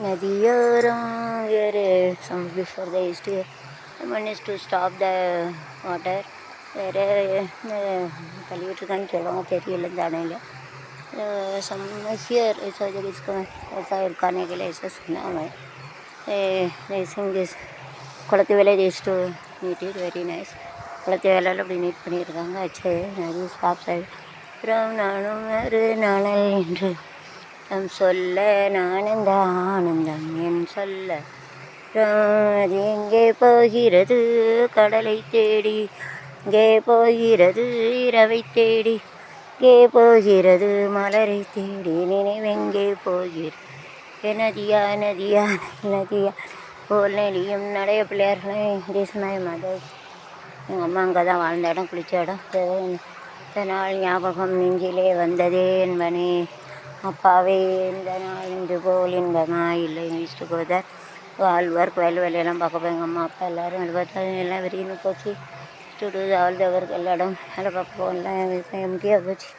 நதியோரம் வேறு some before they used to one is to stop the water வேறு கழுவிட்டுருக்கான்னு சொல்லுவாங்க தெரியல இந்த அணையில் some here ऐसा இருக்கானே ऐसा सुना मैं they sing this குளத்து வேலை they used to meet it very nice குளத்து வேலையில் அப்படி நீட் பண்ணியிருக்காங்க ஆச்சு நிறைய ஸ்டாப் சைடு அப்புறம் நானும் ஒரு நாணல் என்று நம் சொல்ல நானந்த ஆனந்தம் என் சொல்ல அது எங்கே போகிறது கடலை தேடி இங்கே போகிறது இரவை தேடி இங்கே போகிறது மலரை தேடி நினைவெங்கே போகிறது நதியா நதியா நதியா போல் நெடியும் நிறைய பிள்ளையார்களே தேசமாய மதர் எங்கள் அம்மா அங்கே தான் வாழ்ந்த இடம் குளித்த இடம் இந்த நாள் ஞாபகம் நெஞ்சிலே வந்ததே என்பனே அப்பாவே இந்த நாள் இன்று போல் இன்பமா இல்லை இஷ்டு போதார் ஆல் ஒர்க் வேலையெல்லாம் பார்க்க போய் எங்கள் அம்மா அப்பா எல்லோரும் வேலை பார்த்தா எல்லாம் விரின்னு போச்சு to do all the work எல்லா இடம் வேலை பார்க்க போகலாம் முடியாது போச்சு